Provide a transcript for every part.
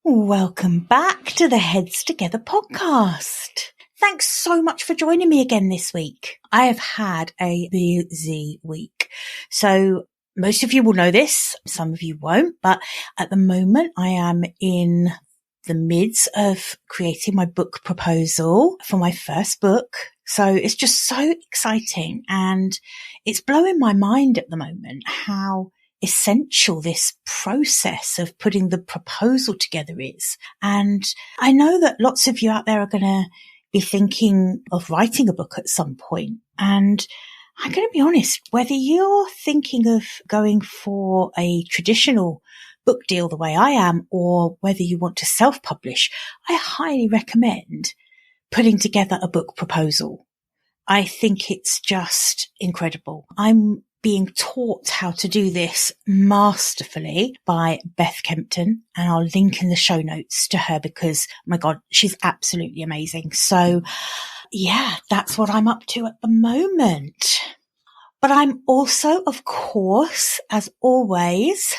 Welcome back to the Heads Together podcast. Thanks so much for joining me again this week. I have had a busy week. So most of you will know this, some of you won't, but at the moment I am in the midst of creating my book proposal for my first book. So it's just so exciting, and it's blowing my mind at the moment how essential this process of putting the proposal together is. And I know that lots of you out there are going to be thinking of writing a book at some point. And I'm going to be honest, whether you're thinking of going for a traditional book deal the way I am, or whether you want to self-publish, I highly recommend putting together a book proposal. I think it's just incredible. I'm being taught how to do this masterfully by Beth Kempton, and I'll link in the show notes to her because, oh my God, she's absolutely amazing. So yeah, that's what I'm up to at the moment. But I'm also, of course, as always,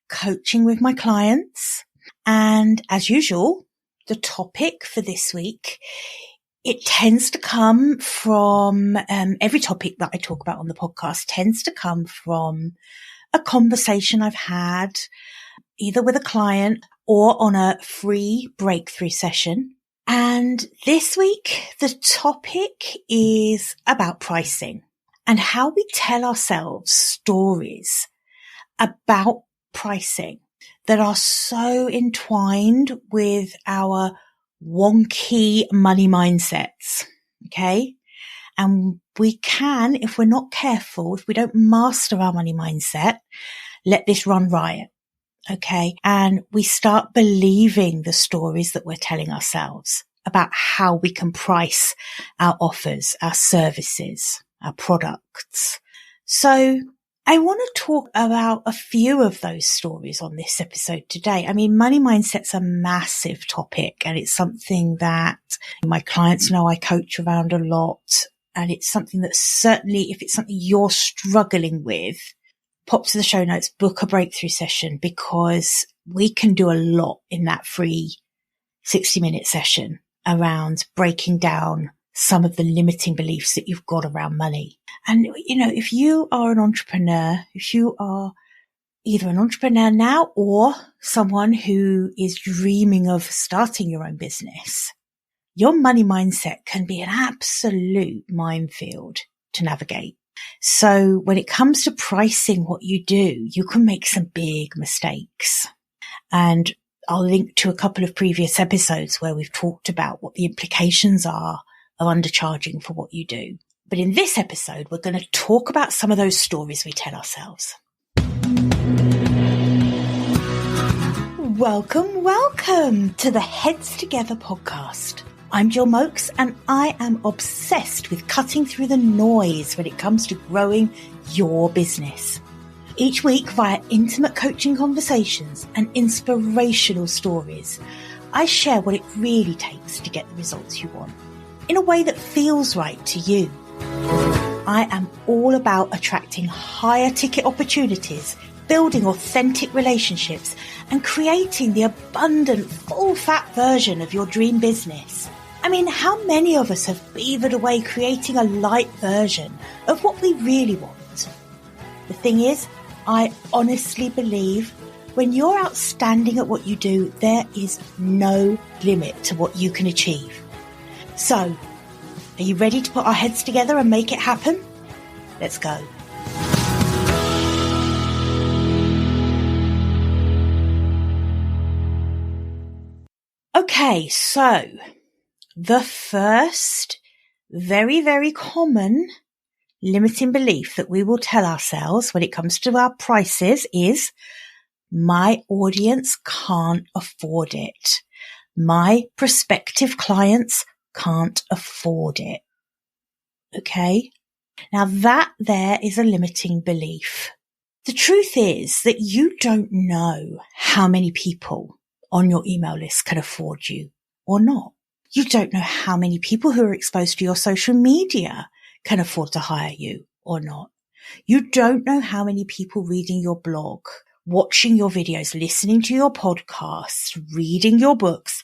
coaching with my clients. And as usual, the topic for this week, it tends to come from, every topic that I talk about on the podcast tends to come from a conversation I've had either with a client or on a free breakthrough session. And this week, the topic is about pricing and how we tell ourselves stories about pricing that are so entwined with our wonky money mindsets. Okay. And we can, if we're not careful, if we don't master our money mindset, let this run riot. Okay. And we start believing the stories that we're telling ourselves about how we can price our offers, our services, our products. So I want to talk about a few of those stories on this episode today. I mean, money mindset's a massive topic, and it's something that my clients know I coach around a lot. And it's something that certainly, if it's something you're struggling with, pop to the show notes, book a breakthrough session, because we can do a lot in that free 60-minute session around breaking down some of the limiting beliefs that you've got around money. And, you know, if you are an entrepreneur, if you are either an entrepreneur now or someone who is dreaming of starting your own business, your money mindset can be an absolute minefield to navigate. So when it comes to pricing what you do, you can make some big mistakes. And I'll link to a couple of previous episodes where we've talked about what the implications are of undercharging for what you do. But in this episode, we're going to talk about some of those stories we tell ourselves. Welcome to the Heads Together podcast. I'm Jill Mokes, and I am obsessed with cutting through the noise when it comes to growing your business. Each week, via intimate coaching conversations and inspirational stories, I share what it really takes to get the results you want, in a way that feels right to you. I am all about attracting higher ticket opportunities, building authentic relationships, and creating the abundant, full-fat version of your dream business. I mean, how many of us have beavered away creating a light version of what we really want? The thing is, I honestly believe when you're outstanding at what you do, there is no limit to what you can achieve. So, are you ready to put our heads together and make it happen? Let's go. Okay, so the first very, very common limiting belief that we will tell ourselves when it comes to our prices is, my audience can't afford it. My prospective clients can't afford it. Okay? Now that there is a limiting belief. The truth is that you don't know how many people on your email list can afford you or not. You don't know how many people who are exposed to your social media can afford to hire you or not. You don't know how many people reading your blog watching your videos, listening to your podcasts, reading your books,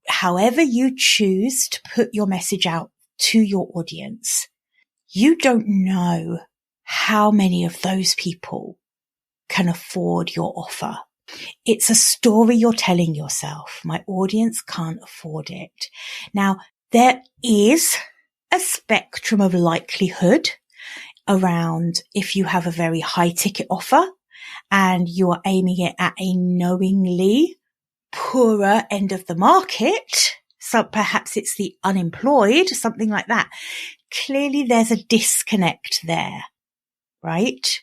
however you choose to put your message out to your audience, you don't know how many of those people can afford your offer. It's a story you're telling yourself. My audience can't afford it. Now, there is a spectrum of likelihood around if you have a very high ticket offer and you are aiming it at a knowingly poorer end of the market. So perhaps it's the unemployed, something like that. Clearly there's a disconnect there, right?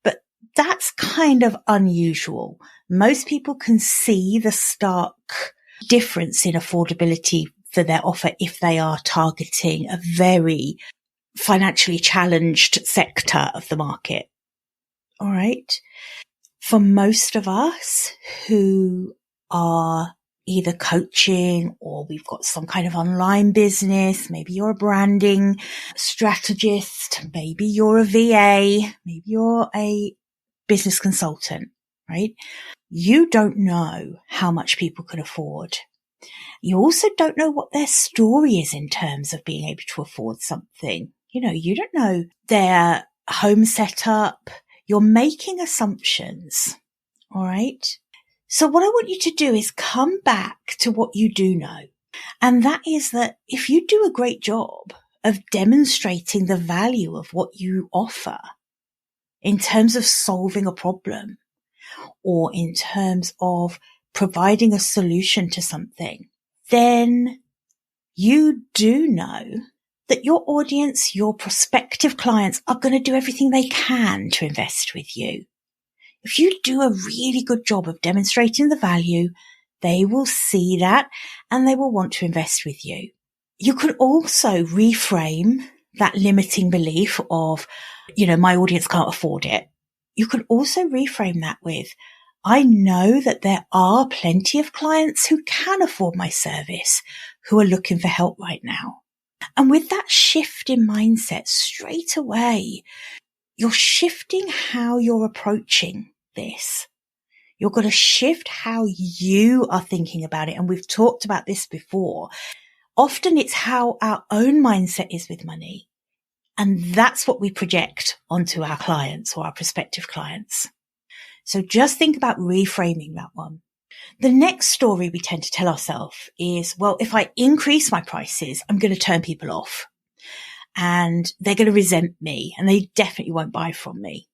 But that's kind of unusual. Most people can see the stark difference in affordability for their offer if they are targeting a very financially challenged sector of the market. All right. For most of us who are either coaching or we've got some kind of online business, maybe you're a branding strategist, maybe you're a VA, maybe you're a business consultant, right? You don't know how much people can afford. You also don't know what their story is in terms of being able to afford something. You don't know their home setup. You're making assumptions. All right. So what I want you to do is come back to what you do know. And that is that if you do a great job of demonstrating the value of what you offer in terms of solving a problem or in terms of providing a solution to something, then you do know that your audience, your prospective clients are going to do everything they can to invest with you. If you do a really good job of demonstrating the value, they will see that and they will want to invest with you. You can also reframe that limiting belief of, my audience can't afford it. You can also reframe that with, I know that there are plenty of clients who can afford my service, who are looking for help right now. And with that shift in mindset straight away, you're shifting how you're approaching this. You're going to shift how you are thinking about it. And we've talked about this before. Often it's how our own mindset is with money. And that's what we project onto our clients or our prospective clients. So just think about reframing that one. The next story we tend to tell ourselves is, well, if I increase my prices, I'm going to turn people off and they're going to resent me and they definitely won't buy from me.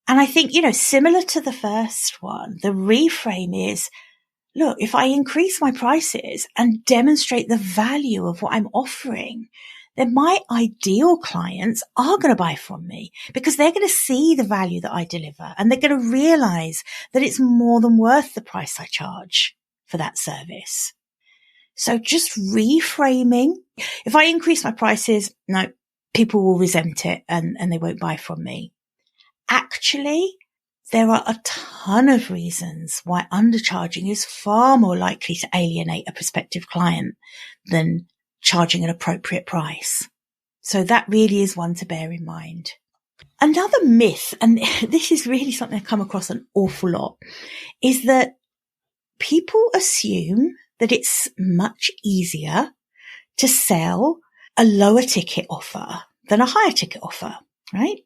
And I think, similar to the first one, the reframe is, look, if I increase my prices and demonstrate the value of what I'm offering, then my ideal clients are going to buy from me because they're going to see the value that I deliver and they're going to realize that it's more than worth the price I charge for that service. So just reframing. If I increase my prices, no, people will resent it and they won't buy from me. Actually, there are a ton of reasons why undercharging is far more likely to alienate a prospective client than charging an appropriate price. So that really is one to bear in mind. Another myth, and this is really something I come across an awful lot, is that people assume that it's much easier to sell a lower ticket offer than a higher ticket offer, right?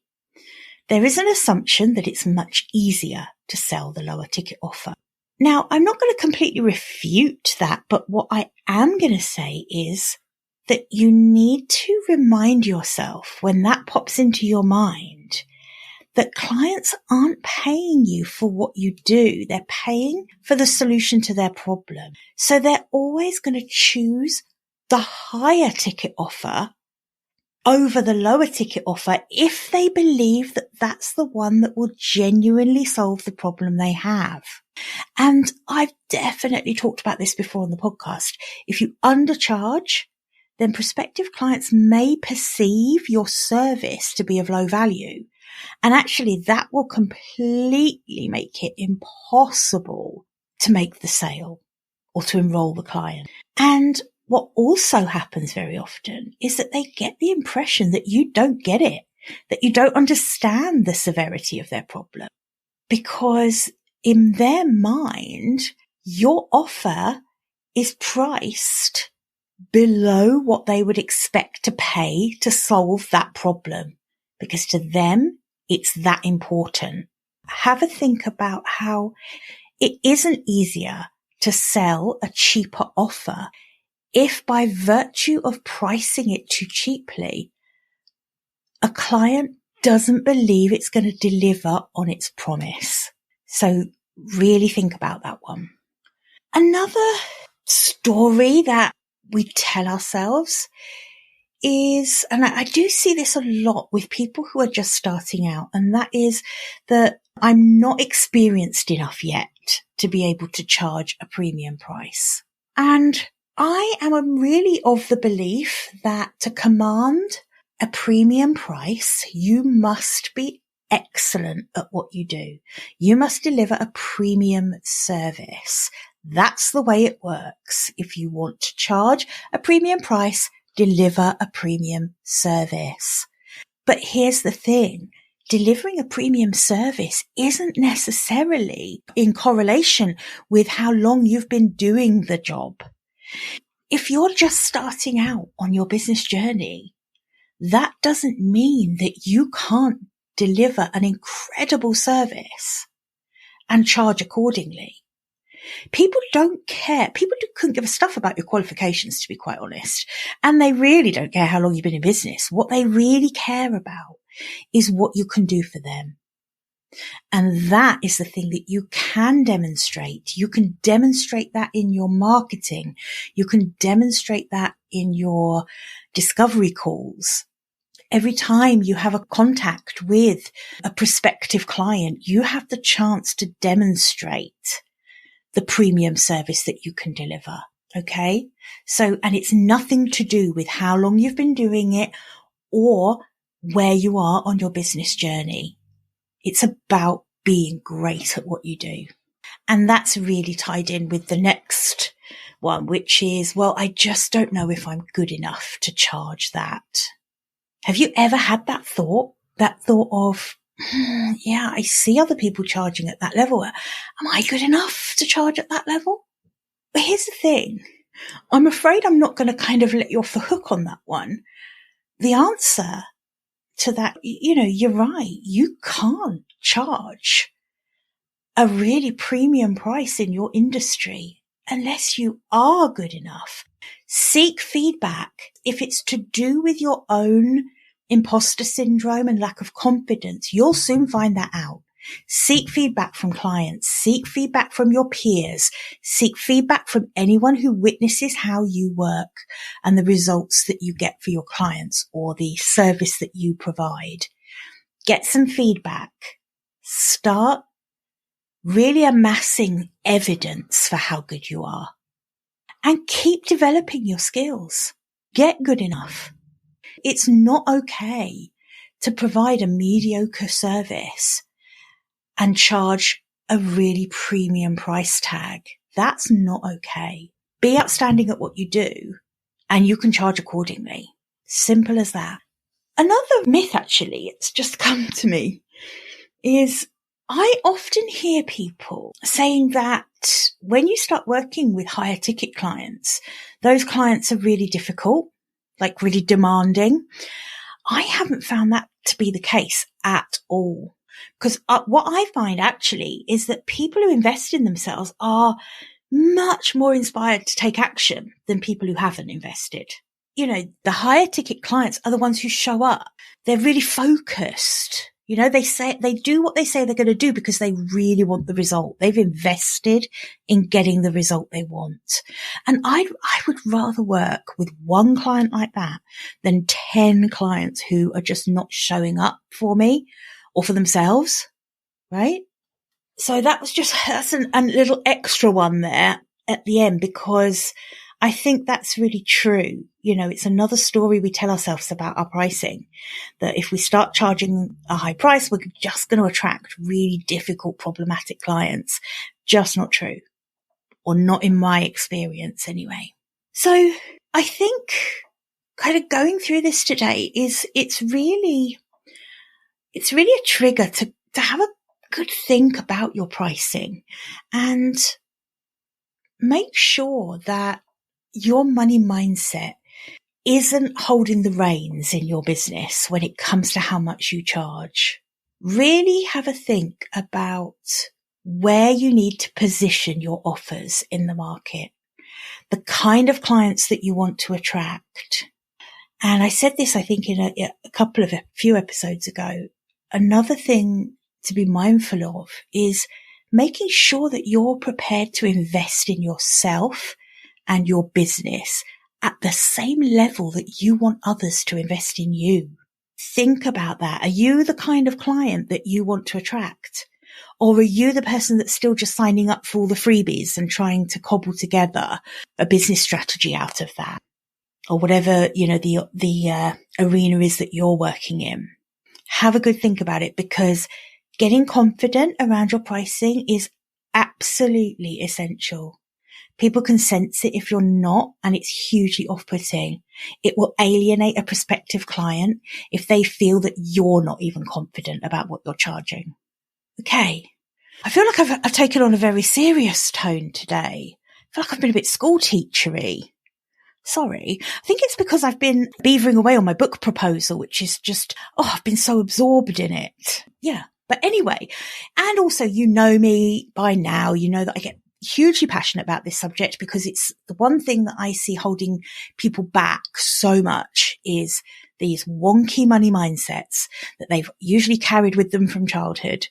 There is an assumption that it's much easier to sell the lower ticket offer. Now, I'm not going to completely refute that, but what I am going to say is that you need to remind yourself when that pops into your mind that clients aren't paying you for what you do. They're paying for the solution to their problem. So they're always going to choose the higher ticket offer over the lower ticket offer if they believe that that's the one that will genuinely solve the problem they have. And I've definitely talked about this before on the podcast. If you undercharge, then prospective clients may perceive your service to be of low value. And actually that will completely make it impossible to make the sale or to enroll the client. And what also happens very often is that they get the impression that you don't get it, that you don't understand the severity of their problem. because in their mind, your offer is priced below what they would expect to pay to solve that problem, because to them, it's that important. Have a think about how it isn't easier to sell a cheaper offer if by virtue of pricing it too cheaply, a client doesn't believe it's going to deliver on its promise. So really think about that one. Another story that we tell ourselves is, and I do see this a lot with people who are just starting out, and that is that I'm not experienced enough yet to be able to charge a premium price. And I am really of the belief that to command a premium price, you must be excellent at what you do. You must deliver a premium service. That's the way it works. If you want to charge a premium price, deliver a premium service. But here's the thing. Delivering a premium service isn't necessarily in correlation with how long you've been doing the job. If you're just starting out on your business journey, that doesn't mean that you can't deliver an incredible service and charge accordingly. People don't care. People couldn't give a stuff about your qualifications, to be quite honest. And they really don't care how long you've been in business. What they really care about is what you can do for them. And that is the thing that you can demonstrate. You can demonstrate that in your marketing. You can demonstrate that in your discovery calls. Every time you have a contact with a prospective client, you have the chance to demonstrate the premium service that you can deliver. Okay. So, and it's nothing to do with how long you've been doing it or where you are on your business journey. It's about being great at what you do. And that's really tied in with the next one, which is, well, I just don't know if I'm good enough to charge that. Have you ever had that thought of, yeah, I see other people charging at that level. Am I good enough to charge at that level? But here's the thing. I'm afraid I'm not going to kind of let you off the hook on that one. The answer to that, you're right. You can't charge a really premium price in your industry unless you are good enough. Seek feedback. If it's to do with your own imposter syndrome and lack of confidence, you'll soon find that out. Seek feedback from clients. Seek feedback from your peers. Seek feedback from anyone who witnesses how you work and the results that you get for your clients or the service that you provide. Get some feedback. Start really amassing evidence for how good you are. And keep developing your skills. Get good enough. It's not okay to provide a mediocre service and charge a really premium price tag. That's not okay. Be outstanding at what you do and you can charge accordingly. Simple as that. Another myth, actually, it's just come to me, is I often hear people saying that when you start working with higher ticket clients, those clients are really difficult, like really demanding. I haven't found that to be the case at all. Because what I find actually is that people who invest in themselves are much more inspired to take action than people who haven't invested. The higher ticket clients are the ones who show up. They're really focused. They do what they say they're going to do because they really want the result. They've invested in getting the result they want. And I would rather work with one client like that than 10 clients who are just not showing up for me or for themselves, right? So that's a little extra one there at the end, because I think that's really true. It's another story we tell ourselves about our pricing, that if we start charging a high price, we're just going to attract really difficult, problematic clients. Just not true, or not in my experience anyway. So I think kind of going through this today it's really a trigger to have a good think about your pricing and make sure that your money mindset isn't holding the reins in your business when it comes to how much you charge. Really have a think about where you need to position your offers in the market, the kind of clients that you want to attract. And I said this, I think, in a few episodes ago. Another thing to be mindful of is making sure that you're prepared to invest in yourself and your business at the same level that you want others to invest in you. Think about that. Are you the kind of client that you want to attract? Or are you the person that's still just signing up for all the freebies and trying to cobble together a business strategy out of that? Or whatever, the arena is that you're working in. Have a good think about it, because getting confident around your pricing is absolutely essential. People can sense it if you're not, and it's hugely off-putting. It will alienate a prospective client if they feel that you're not even confident about what you're charging. Okay. I feel like I've taken on a very serious tone today. I feel like I've been a bit school teachery. Sorry. I think it's because I've been beavering away on my book proposal, which is just, I've been so absorbed in it. Yeah. But anyway, and also, you know me by now, you know that I get hugely passionate about this subject, because it's the one thing that I see holding people back so much is these wonky money mindsets that they've usually carried with them from childhood.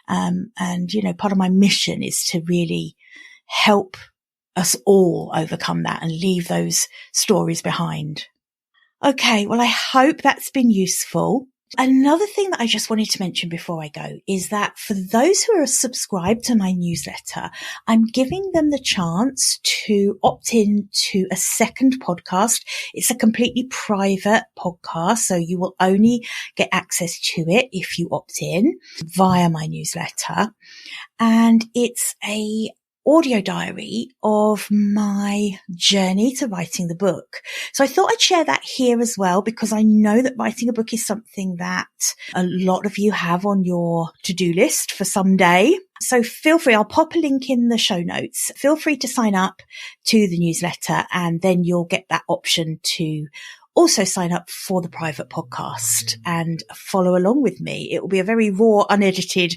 And, part of my mission is to really help us all overcome that and leave those stories behind. Okay. Well, I hope that's been useful. Another thing that I just wanted to mention before I go is that for those who are subscribed to my newsletter, I'm giving them the chance to opt in to a second podcast. It's a completely private podcast, so you will only get access to it if you opt in via my newsletter. And it's a audio diary of my journey to writing the book. So I thought I'd share that here as well, because I know that writing a book is something that a lot of you have on your to-do list for someday. So feel free, I'll pop a link in the show notes. Feel free to sign up to the newsletter, and then you'll get that option to also sign up for the private podcast and follow along with me. It will be a very raw, unedited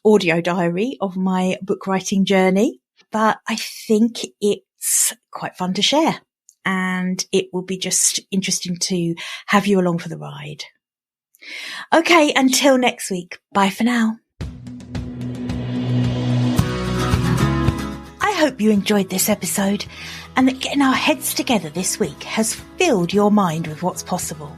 audio diary of my book writing journey. But I think it's quite fun to share, and it will be just interesting to have you along for the ride. Okay, until next week. Bye for now. I hope you enjoyed this episode, and that getting our heads together this week has filled your mind with what's possible.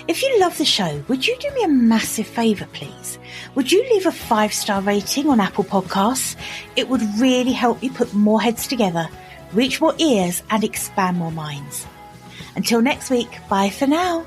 If you love the show, would you do me a massive favour, please? Would you leave a 5-star rating on Apple Podcasts? It would really help me put more heads together, reach more ears, and expand more minds. Until next week, bye for now.